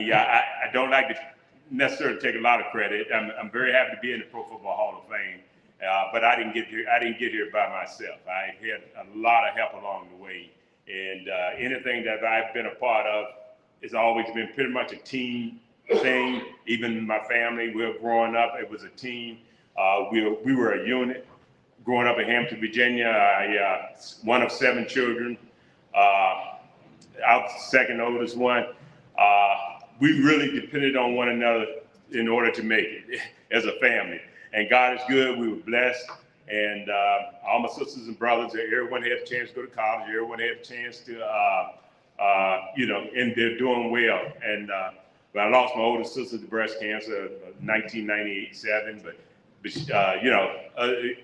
Yeah, I don't like to necessarily take a lot of credit. I'm very happy to be in the Pro Football Hall of Fame, but I didn't get here. I didn't get here by myself. I had a lot of help along the way, and anything that I've been a part of has always been pretty much a team thing. Even my family, we were growing up, it was a team. We were a unit. Growing up in Hampton, Virginia, I one of 7 children. I was the second oldest one. We really depended on one another in order to make it as a family. And God is good. We were blessed. And all my sisters and brothers, everyone had a chance to go to college. Everyone had a chance to, and they're doing well. And but I lost my older sister to breast cancer in 1998-7.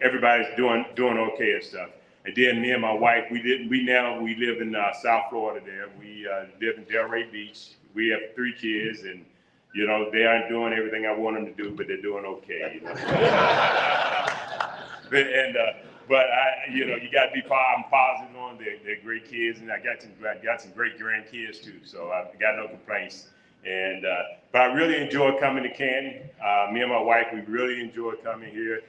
Everybody's doing okay and stuff. And then me and my wife, we live in South Florida there. We live in Delray Beach. We have 3 kids, and they aren't doing everything I want them to do, but they're doing okay. But you got to be. I'm positive on they're great kids, and I got some great grandkids too. So I got no complaints. And but I really enjoy coming to Canton. Me and my wife, we really enjoy coming here.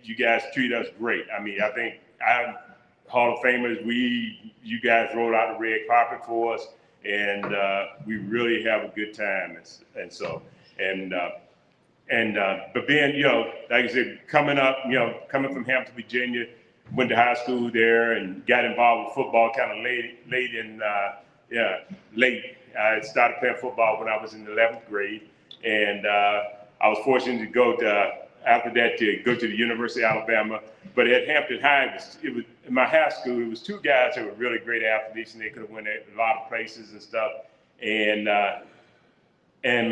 You guys treat us great. I mean, I think Hall of Famers, you guys rolled out the red carpet for us, and we really have a good time. But being, like I said, coming from Hampton, Virginia, went to high school there and got involved with football kind of late. I started playing football when I was in the 11th grade, and I was fortunate to go to the University of Alabama. But at Hampton High, it was in my high school. It was 2 guys that were really great athletes, and they could have went a lot of places and stuff. And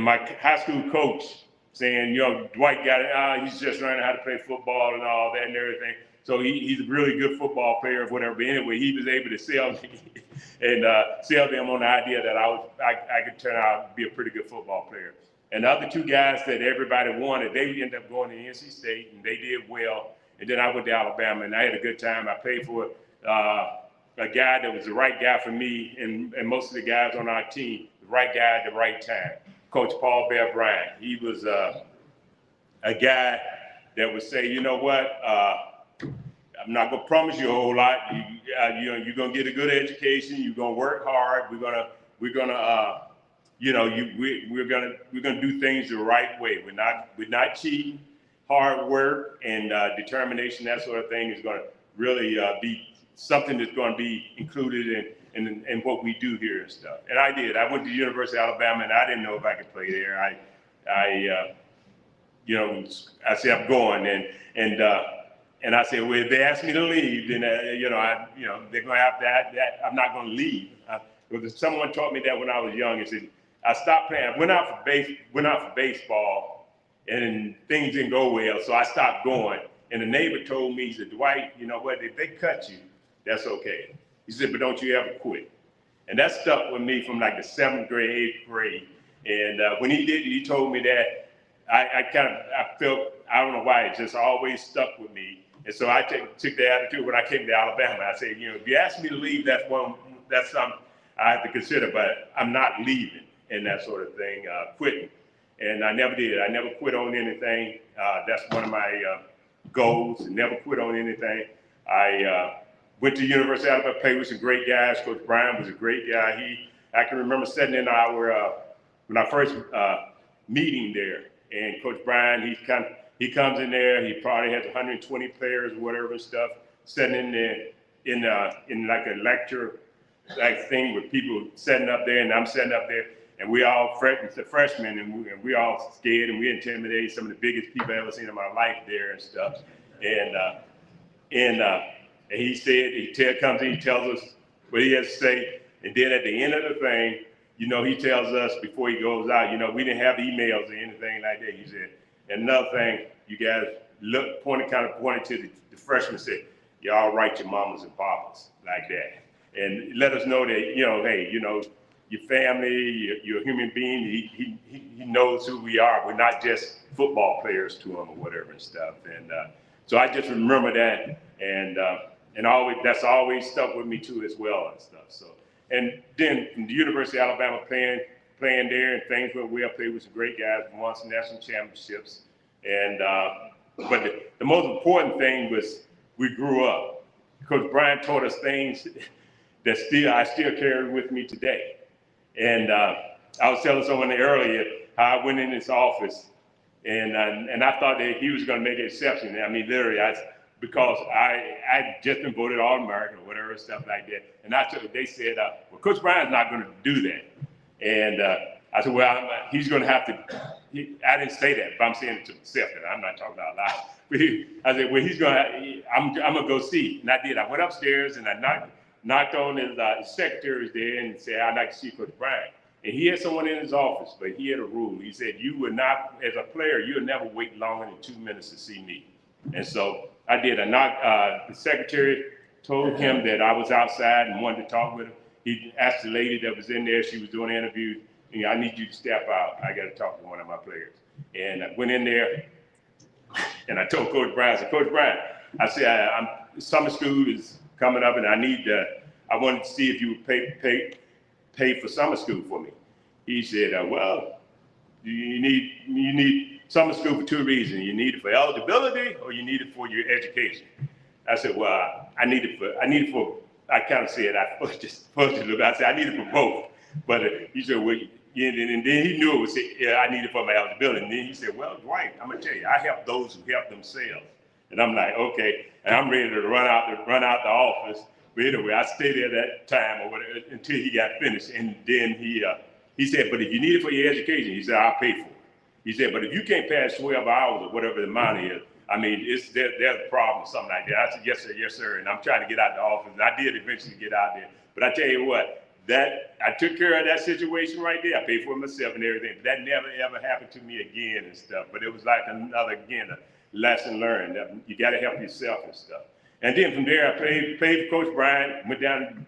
my high school coach saying, Dwight got it. He's just learning how to play football and all that and everything. So he's a really good football player or whatever. But anyway, he was able to sell me and sell them on the idea that I could turn out to be a pretty good football player. And the other 2 guys that everybody wanted, they ended up going to NC State, and they did well. And then I went to Alabama, and I had a good time. I played for a guy that was the right guy for me, and most of the guys on our team, the right guy at the right time. Coach Paul Bear Bryant. He was a guy that would say, you know what, I'm not gonna promise you a whole lot. You're gonna get a good education. You're gonna work hard. We're gonna do things the right way. We're not cheating. Hard work and determination, that sort of thing, is going to really be something that's going to be included in what we do here and stuff. And I did. I went to the University of Alabama, and I didn't know if I could play there. I said I'm going, and I said, well, if they ask me to leave, then they're going to have that. I'm not going to leave. Because someone taught me that when I was young. He said, I stopped playing. I went out for baseball, and things didn't go well, so I stopped going. And the neighbor told me, he said, Dwight, you know what? If they cut you, that's okay. He said, but don't you ever quit. And that stuck with me from like the 7th grade, 8th grade. And when he told me that, I felt, I don't know why, it just always stuck with me. And so I took the attitude when I came to Alabama. I said, if you ask me to leave, that's something I have to consider, but I'm not leaving and that sort of thing, quitting. And I never did. I never quit on anything. That's one of my goals, never quit on anything. I went to the University of Alabama, played with some great guys. Coach Brian was a great guy. I can remember sitting in our first meeting there, and Coach Brian, he comes in there. He probably has 120 players or whatever and stuff, sitting in there in like a lecture like thing with people sitting up there, and I'm sitting up there. And we all freshmen, and we all scared, and we intimidated. Some of the biggest people I ever seen in my life there and stuff. And he said, comes in, he tells us what he has to say. And then at the end of the thing, he tells us before he goes out, we didn't have emails or anything like that. He said, and another thing, you guys pointed to the freshmen, said, y'all write your mamas and papas like that. And let us know that, hey, your family, you're a human being. He knows who we are. We're not just football players to him or whatever and stuff. And so I just remember that, and always that's always stuck with me too as well and stuff. So, and then in the University of Alabama playing playing there, and things went well. Played with some great guys, won some national championships, and but the most important thing was we grew up. Coach Bryant taught us things that I still carry with me today. And I was telling someone earlier how I went in his office, and I thought that he was going to make an exception. I mean, literally, because I just been voted All-American or whatever stuff like that. And they said, well, Coach Bryant's not going to do that. And I said, well, he's going to have to. I didn't say that, but I'm saying it to myself, and I'm not talking out loud. But I said, well, he's going to. I'm going to go see. And I did. I went upstairs and I knocked on his secretary's there and said, I'd like to see Coach Bryant. And he had someone in his office, but he had a rule. He said, you would not, as a player, you'll never wait longer than 2 minutes to see me. And so I did. I knocked, the secretary told him that I was outside and wanted to talk with him. He asked the lady that was in there, she was doing an interview, and I need you to step out. I got to talk to one of my players. And I went in there, and I told Coach Bryant, I said, Coach Bryant, I said, summer school is coming up, and I wanted to see if you would pay for summer school for me. He said, well, you need summer school for 2 reasons. You need it for eligibility or you need it for your education. I said, well, I need it for, I kind of said, I said, I need it for both. But he said, well, and then he knew it was, I need it for my eligibility. And then he said, well, Dwight, I'm gonna tell you, I help those who help themselves. And I'm like, okay, and I'm ready to run out the office. But anyway, I stayed there that time or whatever until he got finished. And then he said, but if you need it for your education, he said, I'll pay for it. He said, but if you can't pass 12 hours or whatever the amount is, I mean, there's a problem or something like that. I said, yes, sir, yes, sir. And I'm trying to get out of the office. And I did eventually get out there. But I tell you what, I took care of that situation right there. I paid for it myself and everything. But that never, ever happened to me again and stuff. But it was like another, again, a lesson learned. You got to help yourself and stuff. And then from there, I played for Coach Bryant, went down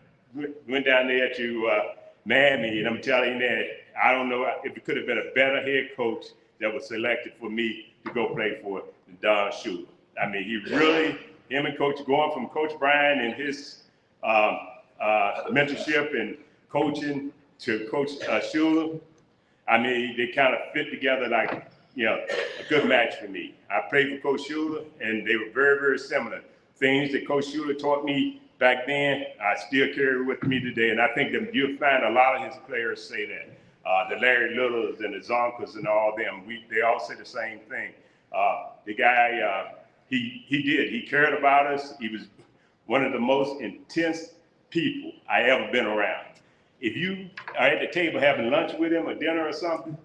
there to Miami, and I'm telling you that I don't know if it could have been a better head coach that was selected for me to go play for than Don Shula. I mean, him and Coach, going from Coach Bryant and his mentorship and coaching to Coach Shula, I mean, they kind of fit together like, a good match for me. I played for Coach Shula, and they were very, very similar. Things that Coach Shula taught me back then, I still carry with me today. And I think that you'll find a lot of his players say that. The Larry Littles and the Zonkers and all them, they all say the same thing. The guy, he cared about us. He was one of the most intense people I ever been around. If you are at the table having lunch with him or dinner or something,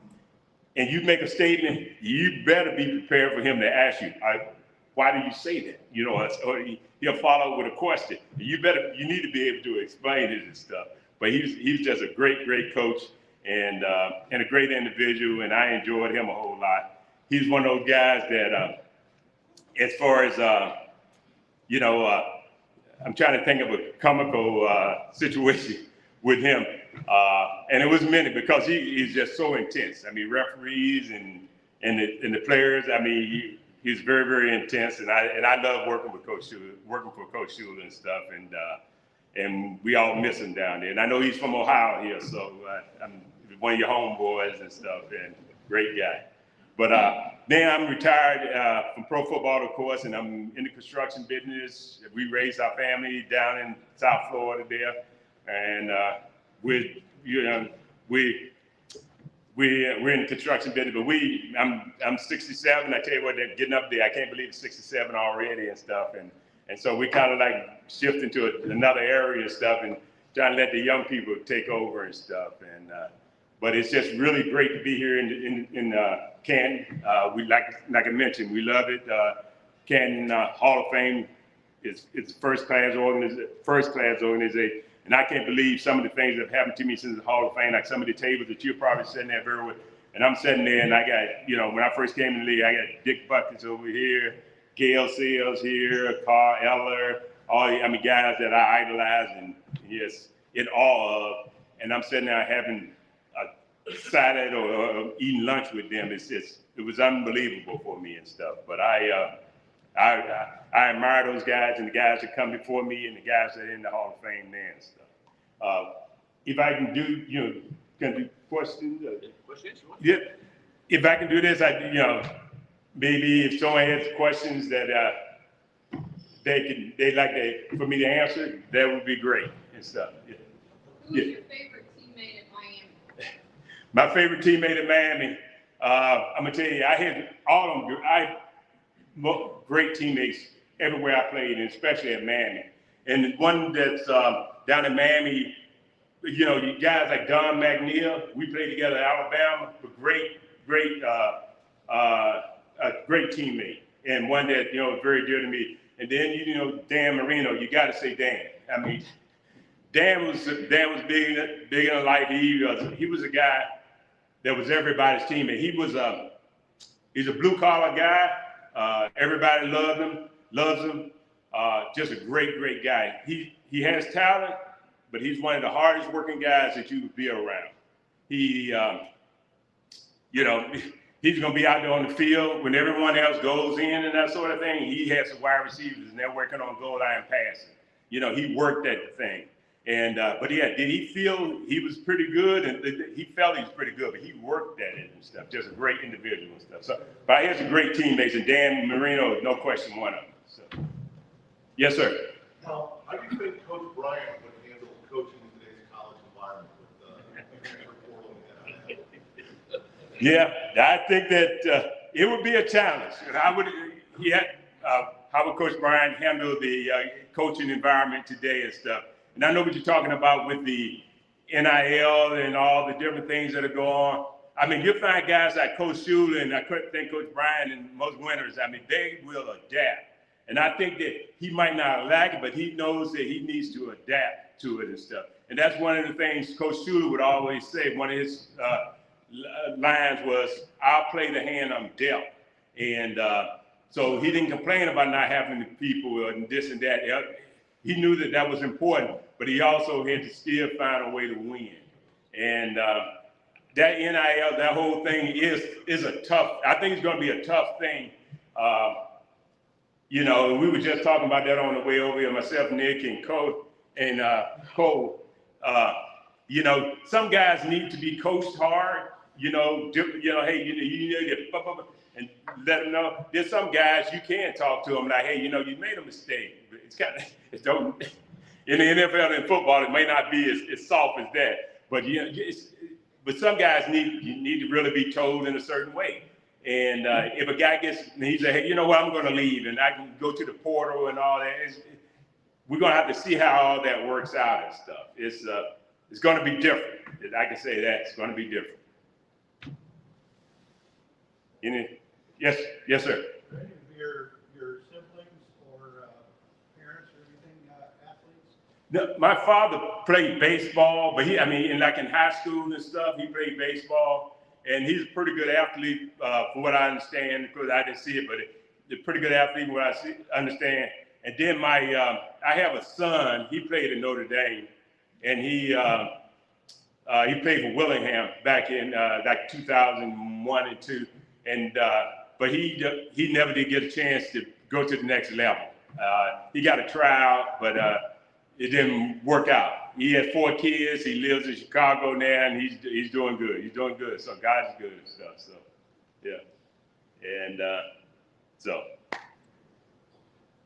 and you make a statement, you better be prepared for him to ask you, why do you say that? Or he'll follow with a question. You need to be able to explain it and stuff. But he's just a great, great coach and a great individual, and I enjoyed him a whole lot. He's one of those guys that, as far as, I'm trying to think of a comical situation with him. And it was many because he's just so intense. I mean, referees and the players, I mean, he's very, very intense, and I love working with Coach Shula, working for Coach Shula and stuff, and we all miss him down there. And I know he's from Ohio here, so I'm one of your homeboys and stuff, and great guy. But then I'm retired from pro football, of course, and I'm in the construction business. We raised our family down in South Florida there, and we're in the construction business, but I'm 67. I tell you what, they're getting up there. I can't believe it's 67 already and stuff. And so we kind of like shift into another area and stuff and trying to let the young people take over and stuff. And but it's just really great to be here in Canton. We like I mentioned, we love it. Canton Hall of Fame is first class organization. And I can't believe some of the things that have happened to me since the Hall of Fame, like some of the tables that you're probably sitting there very with. And I'm sitting there and I got, when I first came in the league, I got Dick Buckets over here, Gail Seals here, Carl Eller, guys that I idolize and yes, in awe of. And I'm sitting there having a salad or eating lunch with them. It was unbelievable for me and stuff. But I admire those guys and the guys that come before me and the guys that are in the Hall of Fame there and stuff. If I can Can do questions? Questions? Yeah. If I can do this, maybe if someone has questions that they'd like for me to answer, that would be great and stuff. Yeah. Who's your favorite teammate at Miami? My favorite teammate at Miami, I'm gonna tell you, I had all of them. Great teammates everywhere I played, and especially at Miami. And one that's down in Miami, you guys like Don McNeil, we played together at Alabama, but great teammate, and one that is very dear to me. And then Dan Marino, you got to say Dan. I mean, Dan was big in life. He was a guy that was everybody's teammate. He's a blue collar guy. Everybody loves him. Just a great guy. He has talent, but he's one of the hardest working guys that you would be around. He's going to be out there on the field when everyone else goes in and that sort of thing. He has some wide receivers and they're working on goal line passing. He worked at the thing. And, but yeah, did he feel he was pretty good? And he felt he was pretty good, but he worked at it and stuff. Just a great individual and stuff. So, but he has some great teammates, and Dan Marino, no question, one of them. So, yes, sir. Now, how do you think Coach Bryant would handle coaching in today's college environment with transfer portal and Yeah, I think that it would be a challenge. How would Coach Bryant handle the coaching environment today and stuff? And I know what you're talking about with the NIL and all the different things that are going on. I mean, you'll find guys like Coach Shula and I couldn't think Coach Bryant and most winners. I mean, they will adapt. And I think that he might not like it, but he knows that he needs to adapt to it and stuff. And that's one of the things Coach Shula would always say. One of his lines was, "I'll play the hand I'm dealt." And so he didn't complain about not having the people and this and that. He knew that that was important, but he also had to still find a way to win. And that NIL, that whole thing is a tough. I think it's going to be a tough thing. We were just talking about that on the way over here. Myself, Nick, and Cole. Some guys need to be coached hard. Hey, and let them know. There's some guys you can talk to them like, hey, you made a mistake. In the NFL and football, it may not be as soft as that, but but some guys need to really be told in a certain way. And if a guy he says, hey, you know what, I'm going to leave, and I can go to the portal and all that. We're going to have to see how all that works out and stuff. It's going to be different. I can say that it's going to be different. Yes, sir. Are any of your siblings or parents or anything athletes? No, my father played baseball, but in high school and stuff, he played baseball, and he's a pretty good athlete, from what I understand, because I didn't see it, but he's a pretty good athlete from what I understand. And then I have a son. He played in Notre Dame, and he played for Willingham back in 2001 and 2. And but he never did get a chance to go to the next level. He got a tryout, but it didn't work out. He has 4 kids. He lives in Chicago now, and he's doing good. He's doing good. So God is good and stuff. So yeah, and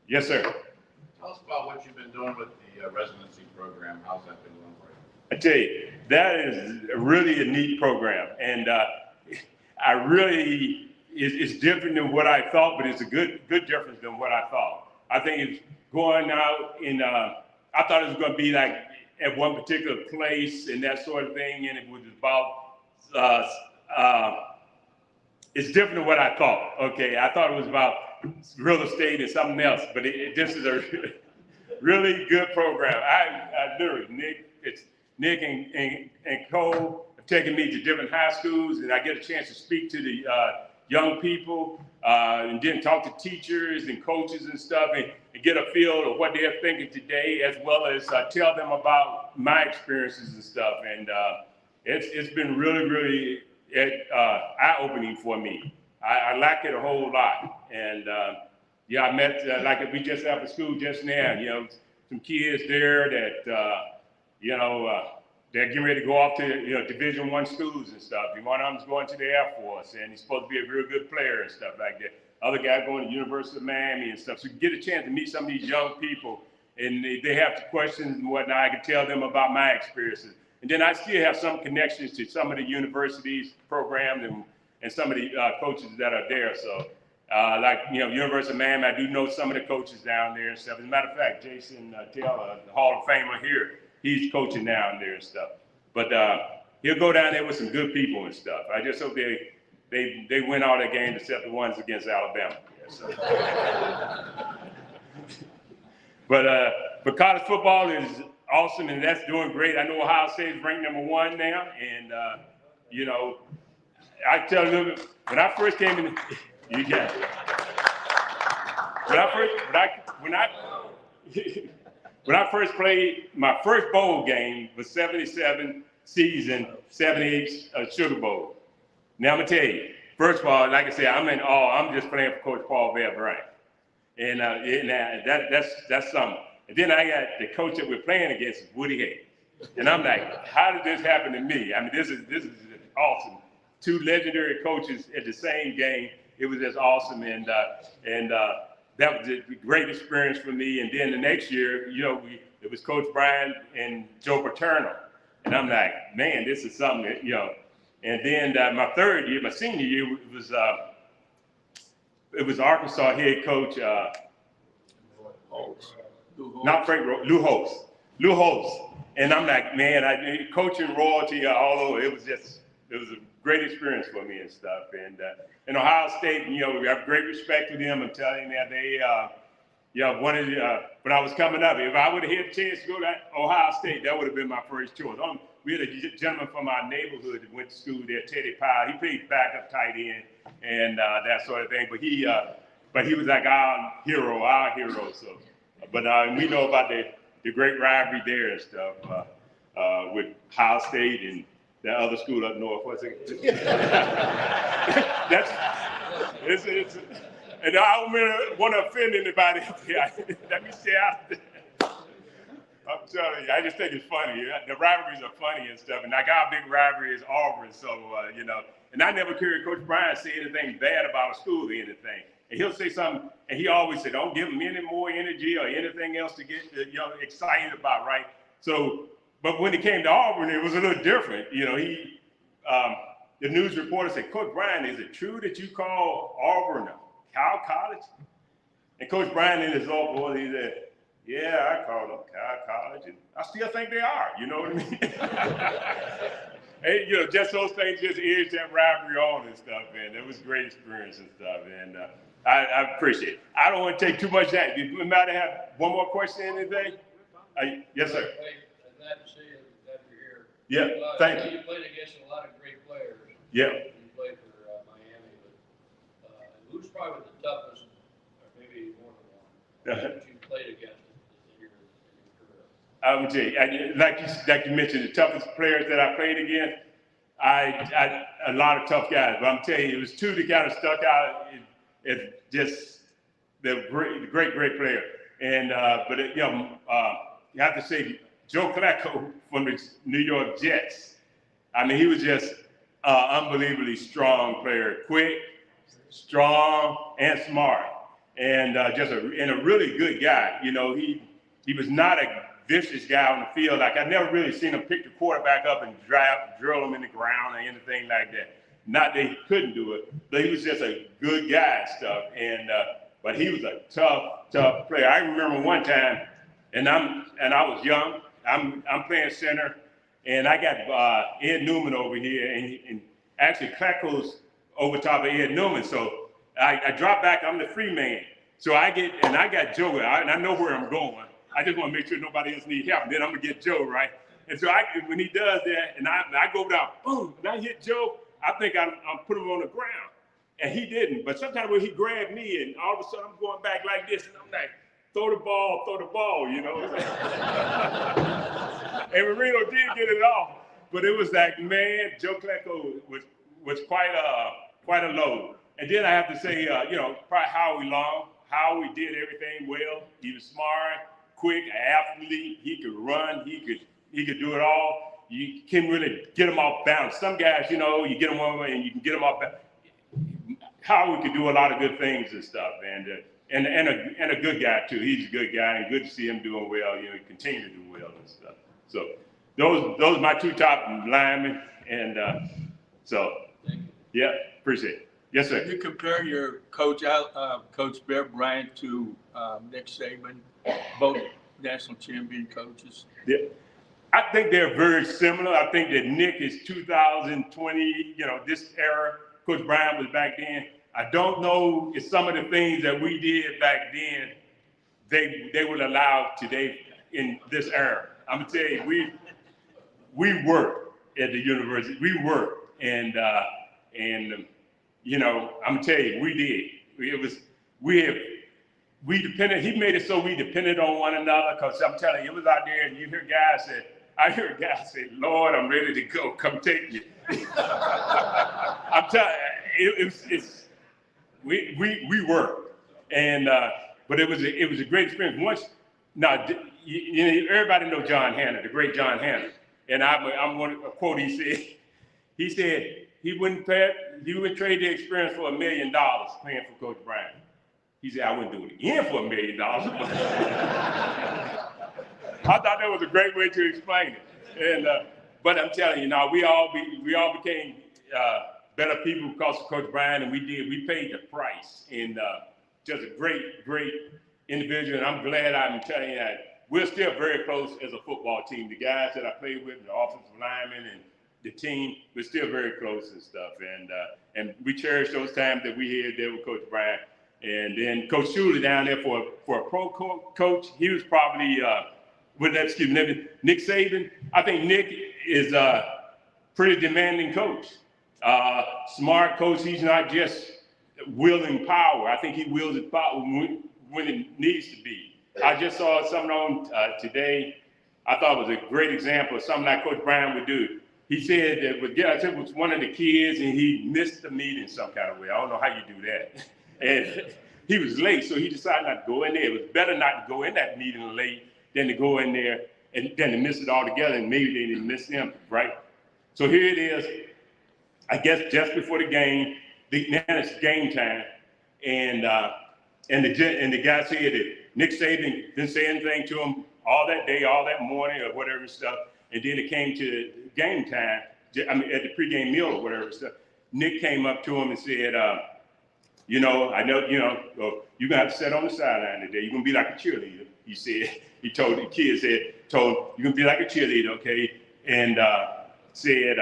yes, sir. Tell us about what you've been doing with the residency program. How's that been going for you? I tell you, that is really a neat program, and it's different than what I thought, but it's a good difference than what I thought. I think it's going out in, I thought it was going to be like at one particular place and that sort of thing, and it was about, it's different than what I thought, okay? I thought it was about real estate and something else, but this is a really good program. I literally, Nick and Cole have taken me to different high schools, and I get a chance to speak to the young people, and then talk to teachers and coaches and stuff, and get a feel of what they're thinking today, as well as tell them about my experiences and stuff. And it's been really eye-opening for me. I like it a whole lot. And I met, like we just after school just now, some kids there that, they're getting ready to go off to Division I schools and stuff. One of them's going to the Air Force, and he's supposed to be a real good player and stuff like that. Other guy going to University of Miami and stuff. So you get a chance to meet some of these young people, and they have questions and whatnot. I can tell them about my experiences. And then I still have some connections to some of the universities, programs, and some of the coaches that are there. So, University of Miami, I do know some of the coaches down there and stuff. As a matter of fact, Jason Taylor, the Hall of Famer here, he's coaching down there and stuff. But he'll go down there with some good people and stuff. I just hope they win all their games except the ones against Alabama. Yeah, so. But college football is awesome, and that's doing great. I know Ohio State is ranked #1 now, and I tell you, when I first came in, you got it. When I first played, my first bowl game was '77 season, '78 Sugar Bowl. Now I'm gonna tell you, first of all, like I said, I'm in awe. I'm just playing for Coach Paul Bear-Bryant, and that's something. And then I got the coach that we're playing against is Woody Hayes, and I'm like, how did this happen to me? I mean, this is awesome. 2 legendary coaches at the same game. It was just awesome, and that was a great experience for me. And then the next year, it was Coach Brian and Joe Paterno, and I'm like, man, this is something that, And then my third year, my senior year, it was Arkansas head coach, not Frank, Lou Holtz. And I'm like, man, coaching royalty all over. It was a great experience for me and stuff. And in Ohio State, we have great respect for them. I'm telling you that they, when I was coming up, if I would have had a chance to go to Ohio State, that would have been my first choice. We had a gentleman from our neighborhood that went to school there, Teddy Powell. He played backup tight end and that sort of thing. But he was like our hero. So, but we know about the great rivalry there and stuff with Ohio State and the other school up north. What's it? And I don't want to offend anybody up here. Let me stay out of there. I'm telling you, I just think it's funny. The rivalries are funny and stuff. And like our big rivalry is Auburn, so And I never heard Coach Brian say anything bad about a school or anything. And he'll say something, and he always said, "Don't give him any more energy or anything else to get excited about, right?" So, but when it came to Auburn, it was a little different. The news reporter said, "Coach Brian, is it true that you call Auburn a cow college?" And Coach Brian in his old voice, he said, "Yeah, I call them cow college, and I still think they are." You know what I mean? And just those things just edged that rivalry on and stuff, and it was a great experience and stuff. And I appreciate it. I don't want to take too much time. You might have one more question, anything? Yes, sir. Glad to see you. Glad you're here. Yeah, thank you. You played against a lot of great players. Yeah. You played for Miami, but who's probably the toughest, or maybe more than one, that you played against in your career? I would say, like you mentioned, the toughest players that I played against, I a lot of tough guys. But I'm telling you, it was 2 that kind of stuck out. It's just the great player. And you have to say Joe Flacco from the New York Jets. I mean, he was just unbelievably strong player, quick, strong, and smart, and a really good guy. He was not a vicious guy on the field. Like, I've never really seen him pick the quarterback up and drill him in the ground or anything like that. Not that he couldn't do it, but he was just a good guy and stuff. And but he was a tough player. I remember one time, and I was young. I'm playing center, and I got Ed Newman over here, and actually Flacco's over top of Ed Newman. So I drop back. I'm the free man. So I got Joe, and I know where I'm going. I just want to make sure nobody else needs help. And then I'm gonna get Joe, right? And so when he does that, and I go down, boom, and I hit Joe, I think I'm put him on the ground, and he didn't. But sometimes when he grabbed me, and all of a sudden I'm going back like this, and I'm like, throw the ball, And Marino did get it off, but it was like, man, Joe Flacco was quite a load. And then I have to say, probably Howie Long. Howie did everything well. He was smart, quick, athlete. He could run. He could do it all. you can really get them off balance. Some guys, you know, you get them one way and you can get them off balance. Howard could do a lot of good things and stuff, and a good guy too. He's a good guy, and good to see him doing well. You know, continue to do well and stuff. So those are my two top linemen, and so yeah, appreciate it. Yes, sir. You compare your coach, Coach Bear Bryant, to Nick Saban, both national champion coaches. Yeah. I think they're very similar. I think that Nick is 2020, you know, this era. Coach Bryant was back then. I don't know if some of the things that we did back then, they would allow today in this era. I'm gonna tell you, we work at the university. We work, and you know, I'm gonna tell you, we did. We depended. He made it so we depended on one another. Cause I'm telling you, it was out there, and you hear guys say, I hear guys say, "Lord, I'm ready to go. Come take me." I'm telling you, we work, and but it was a great experience. Once now, you know, everybody know John Hanna, the great John Hanna, and I'm one a quote he said he wouldn't trade the experience for $1 million playing for Coach Bryant. He said, I wouldn't do it again for $1 million. I thought that was a great way to explain it. And but I'm telling you, now we all became better people because of Coach Bryant, and we paid the price. And just a great individual. And I'm glad I'm telling you that we're still very close as a football team. The guys that I played with, the offensive linemen and the team, we're still very close and stuff. And we cherish those times that we had there with Coach Bryant. And then Coach Schuler down there for a pro coach, he was probably Nick Saban. I think Nick is a pretty demanding coach. Smart coach. He's not just wielding power. I think he wields his power when it needs to be. I just saw something on today. I thought it was a great example of something like Coach Bryant would do. He said that it was one of the kids, and he missed the meeting some kind of way. I don't know how you do that. And he was late, so he decided not to go in there. It was better not to go in that meeting late than to go in there and then to miss it altogether, and maybe they didn't miss him, right? So here it is, I guess just before the game, now it's game time, and the guy said that Nick Saban didn't say anything to him all that day, all that morning, or whatever stuff, and then it came to game time, at the pregame meal or whatever stuff. Nick came up to him and said, you know, I know, you know, you're gonna have to sit on the sideline today. You're gonna be like a cheerleader. He told the kids, you're gonna be like a cheerleader, okay? And said,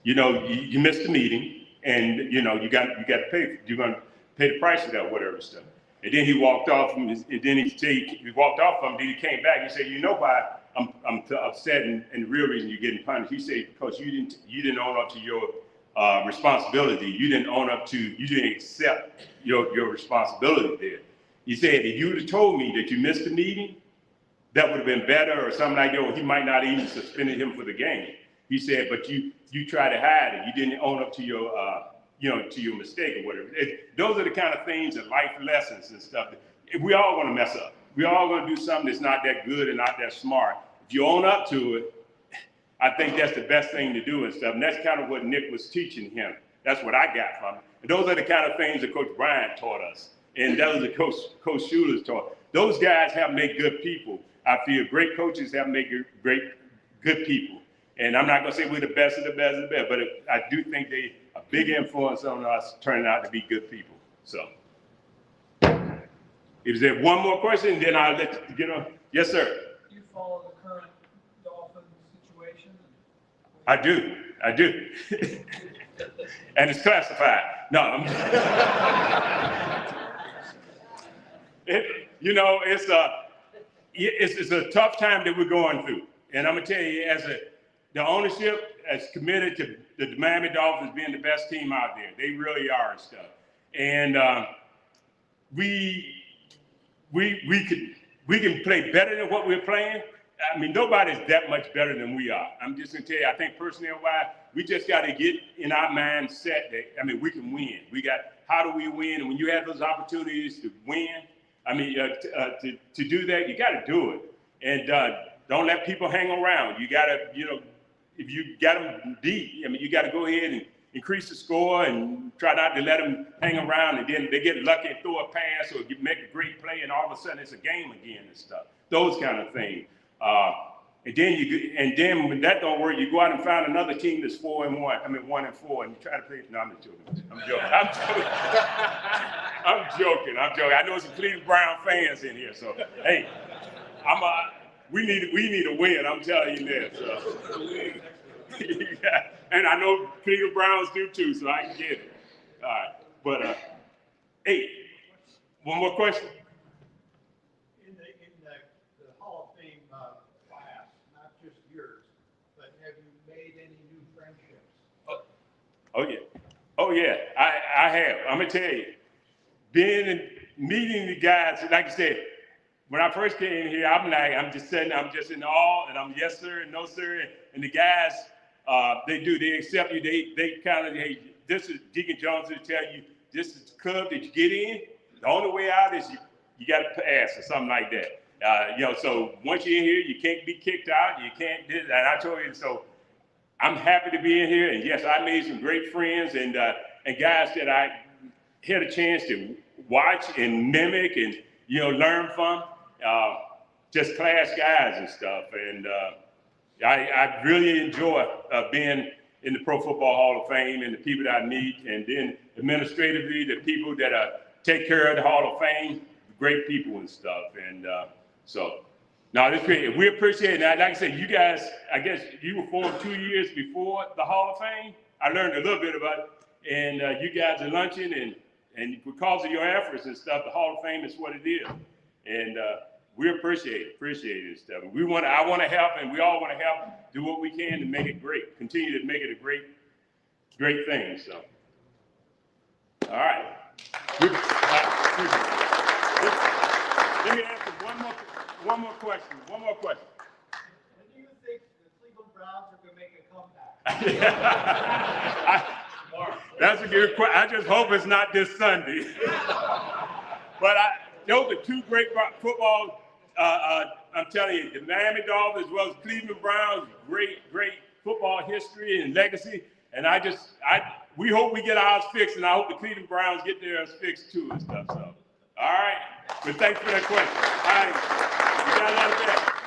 you know, you missed the meeting, and you know, you got to pay. You're gonna pay the price of that, whatever stuff. And then he walked off, and then he walked off from him. Then he came back and he said, you know why I'm upset, and the real reason you're getting punished. He said, because you didn't own up to your responsibility. You didn't accept your responsibility there. He said, if you would have told me that you missed the meeting, that would have been better or something like that, or he might not even suspended him for the game. He said, but you tried to hide it. You didn't own up to your, to your mistake or whatever. Those are the kind of things and life lessons and stuff. We all going to mess up. We all going to do something that's not that good and not that smart. If you own up to it, I think that's the best thing to do and stuff. And that's kind of what Nick was teaching him. That's what I got from him. And those are the kind of things that Coach Bryant taught us. And that was the Coach Schuler's taught. Those guys have made good people. I feel great coaches have made good people. And I'm not going to say we're the best of the best of the best, but I do think they a big influence on us turning out to be good people. So, if there's one more question, then I'll let you get on. Yes, sir. Do you follow the current Dolphin situation? I do. And it's classified. No, it's a tough time that we're going through. And I'm gonna tell you, the ownership is committed to the Miami Dolphins being the best team out there. They really are and stuff. And we can play better than what we're playing. I mean, nobody's that much better than we are. I'm just gonna tell you, I think personnel-wise, we just got to get in our mindset that, we can win. How do we win? And when you have those opportunities to win, to do that, you got to do it. And don't let people hang around. You gotta, if you got them deep, I mean, you gotta go ahead and increase the score and try not to let them hang around, and then they get lucky and throw a pass or make a great play, and all of a sudden it's a game again and stuff. Those kind of things. And then when that don't work, you go out and find another team that's 4-1. I mean 1-4, and you try to play. No, I'm just joking. I'm joking. I'm joking. I know some Cleveland Brown fans in here, so hey, we need a win. I'm telling you this. Yeah. And I know Cleveland Browns do too, so I can get it. All right, but hey, one more question. In the Hall of Fame class, not just yours, but have you made any new friendships? Oh yeah, I have. I'm gonna tell you, meeting the guys, like I said, when I first came here, I'm just in awe, and I'm yes sir and no sir, and the guys, they accept you. They kind of, hey, this is Deacon Jones to tell you, this is the club that you get in. The only way out is you got to pass or something like that. So once you're in here, you can't be kicked out. You can't do that. And I told you, so I'm happy to be in here. And yes, I made some great friends and guys that I had a chance to watch and mimic and learn from. Just class guys and stuff. And I really enjoy being in the Pro Football Hall of Fame and the people that I meet, and then administratively, the people that take care of the Hall of Fame, great people and stuff. And it's great. We appreciate it. Like I said, you guys, I guess you were formed 2 years before the Hall of Fame. I learned a little bit about it. And you guys are Luncheon, and because of your efforts and stuff, the Hall of Fame is what it is. And we appreciate it and stuff. I want to help, and we all want to help do what we can to make it great, continue to make it a great thing. So, all right. Let me ask you one more question. When do you think the Cleveland Browns are going to make a comeback? That's a good question. I just hope it's not this Sunday. But those are two great football. I'm telling you, the Miami Dolphins as well as Cleveland Browns, great football history and legacy. And we hope we get ours fixed, and I hope the Cleveland Browns get theirs fixed too and stuff. So, all right. But thanks for that question. All right. You got a lot of that.